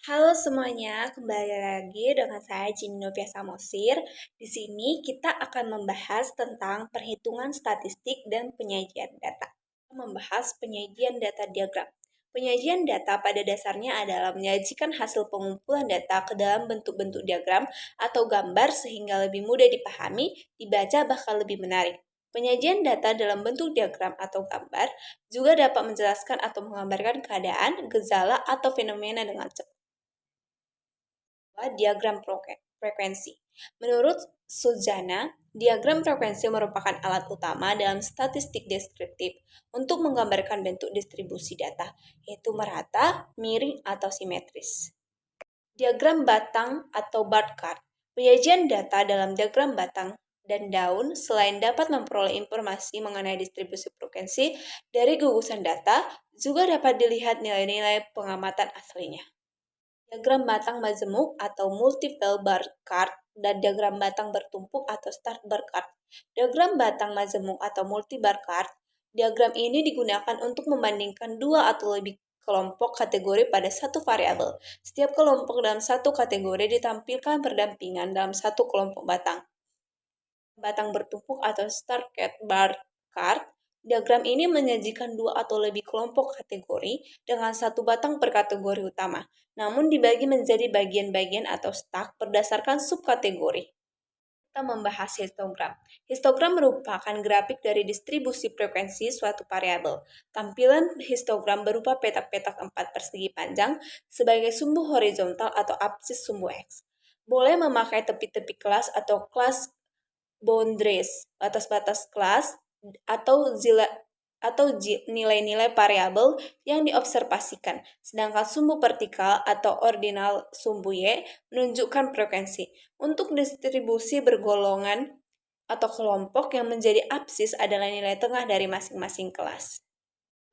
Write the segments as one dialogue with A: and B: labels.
A: Halo semuanya, kembali lagi dengan saya Jimmy Novia Samosir. Di sini kita akan membahas tentang perhitungan statistik dan penyajian data. Membahas penyajian data diagram. Penyajian data pada dasarnya adalah menyajikan hasil pengumpulan data ke dalam bentuk-bentuk diagram atau gambar sehingga lebih mudah dipahami, dibaca, bahkan lebih menarik. Penyajian data dalam bentuk diagram atau gambar juga dapat menjelaskan atau menggambarkan keadaan, gejala, atau fenomena dengan cepat. Diagram frekuensi. Menurut Suzana, diagram frekuensi merupakan alat utama dalam statistik deskriptif untuk menggambarkan bentuk distribusi data, yaitu merata, miring, atau simetris. Diagram batang atau bar chart. Penyajian data dalam diagram batang dan daun selain dapat memperoleh informasi mengenai distribusi frekuensi dari gugusan data, juga dapat dilihat nilai-nilai pengamatan aslinya. Diagram batang majemuk atau multiple bar chart dan diagram batang bertumpuk atau start bar chart. Diagram batang majemuk atau multi bar chart, diagram ini digunakan untuk membandingkan dua atau lebih kelompok kategori pada satu variabel. Setiap kelompok dalam satu kategori ditampilkan berdampingan dalam satu kelompok batang. Batang bertumpuk atau start bar chart. Diagram ini menyajikan dua atau lebih kelompok kategori dengan satu batang per kategori utama, namun dibagi menjadi bagian-bagian atau stack berdasarkan subkategori. Kita membahas histogram. Histogram merupakan grafik dari distribusi frekuensi suatu variabel. Tampilan histogram berupa petak-petak 4 persegi panjang sebagai sumbu horizontal atau absis sumbu X. Boleh memakai tepi-tepi kelas atau kelas boundaries, batas-batas kelas, atau nilai-nilai variabel yang diobservasikan, sedangkan sumbu vertikal atau ordinal sumbu Y menunjukkan frekuensi. Untuk distribusi bergolongan atau kelompok yang menjadi absis adalah nilai tengah dari masing-masing kelas.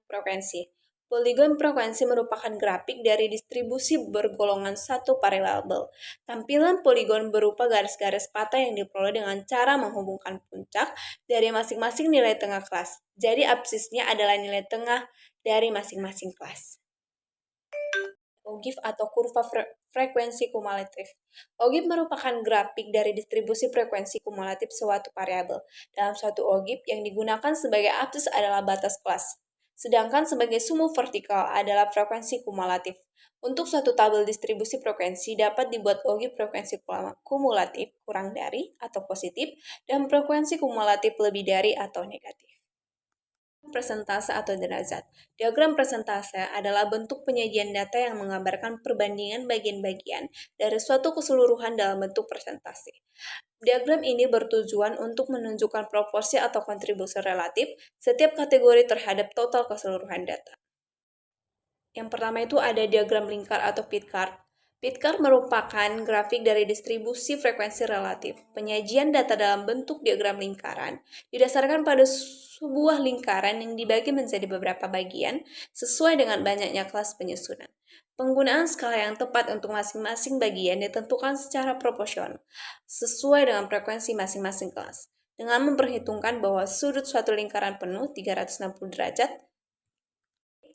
A: Frekuensi. Poligon frekuensi merupakan grafik dari distribusi bergolongan satu variabel. Tampilan poligon berupa garis-garis patah yang diperoleh dengan cara menghubungkan puncak dari masing-masing nilai tengah kelas. Jadi absisnya adalah nilai tengah dari masing-masing kelas. OGIF atau kurva frekuensi kumulatif. OGIF merupakan grafik dari distribusi frekuensi kumulatif suatu variabel. Dalam suatu OGIF yang digunakan sebagai absis adalah batas kelas, sedangkan sebagai sumbu vertikal adalah frekuensi kumulatif. Untuk suatu tabel distribusi frekuensi dapat dibuat OGIF frekuensi kumulatif kurang dari atau positif dan frekuensi kumulatif lebih dari atau negatif. Persentase atau derajat. Diagram persentase adalah bentuk penyajian data yang menggambarkan perbandingan bagian-bagian dari suatu keseluruhan dalam bentuk persentase. Diagram ini bertujuan untuk menunjukkan proporsi atau kontribusi relatif setiap kategori terhadap total keseluruhan data. Yang pertama itu ada diagram lingkar atau pit chart. Pit chart merupakan grafik dari distribusi frekuensi relatif. Penyajian data dalam bentuk diagram lingkaran didasarkan pada sebuah lingkaran yang dibagi menjadi beberapa bagian sesuai dengan banyaknya kelas penyusunan. Penggunaan skala yang tepat untuk masing-masing bagian ditentukan secara proporsional sesuai dengan frekuensi masing-masing kelas. Dengan memperhitungkan bahwa sudut suatu lingkaran penuh 360 derajat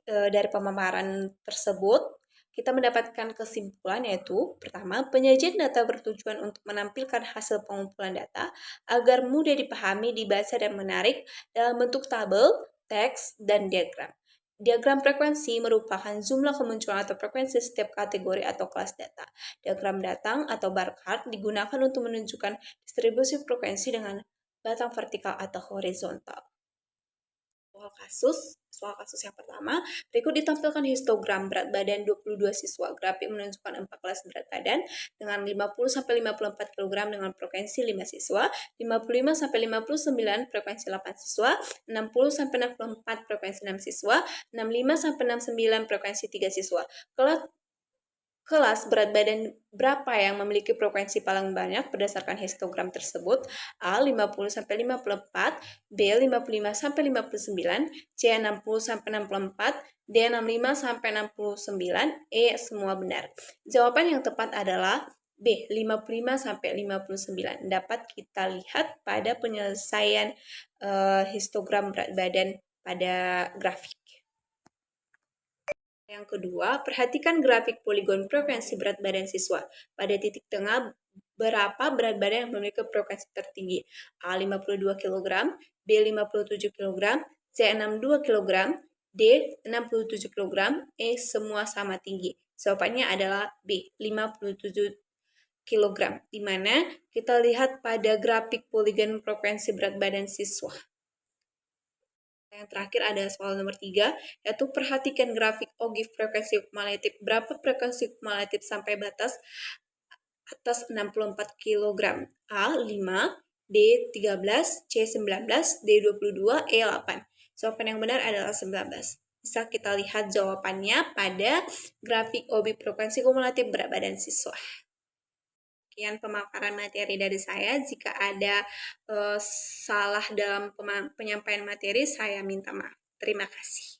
A: dari pemaparan tersebut, kita mendapatkan kesimpulan yaitu, pertama, penyajian data bertujuan untuk menampilkan hasil pengumpulan data agar mudah dipahami, dibaca, dan menarik dalam bentuk tabel, teks, dan diagram. Diagram frekuensi merupakan jumlah kemunculan atau frekuensi setiap kategori atau kelas data. Diagram batang atau bar chart digunakan untuk menunjukkan distribusi frekuensi dengan batang vertikal atau horizontal. Soal kasus yang pertama, berikut ditampilkan histogram berat badan 22 siswa. Grafik menunjukkan 4 kelas berat badan dengan 50-54 kg dengan frekuensi 5 siswa, 55-59 frekuensi 8 siswa, 60-64 frekuensi 6 siswa, 65-69 frekuensi 3 siswa. Kelas berat badan berapa yang memiliki frekuensi paling banyak berdasarkan histogram tersebut? A. 50-54, B. 55-59, C. 60-64, D. 65-69, E. Semua benar. Jawaban yang tepat adalah B. 55-59. Dapat kita lihat pada penyelesaian histogram berat badan pada grafik. Yang kedua, perhatikan grafik poligon frekuensi berat badan siswa. Pada titik tengah, berapa berat badan yang memiliki frekuensi tertinggi? A 52 kg, B 57 kg, C 62 kg, D 67 kg, E semua sama tinggi. Jawabannya adalah B 57 kg, di mana kita lihat pada grafik poligon frekuensi berat badan siswa. Yang terakhir ada soal nomor 3, yaitu perhatikan grafik OGIF frekuensi kumulatif. Berapa frekuensi kumulatif sampai batas atas 64 kg? A 5, D 13, C 19, D 22, E 8. Jawaban yang benar adalah 19. Bisa kita lihat jawabannya pada grafik OGIF frekuensi kumulatif berat badan siswa. Sekian pemaparan materi dari saya. Jika ada salah dalam penyampaian materi, saya minta maaf. Terima kasih.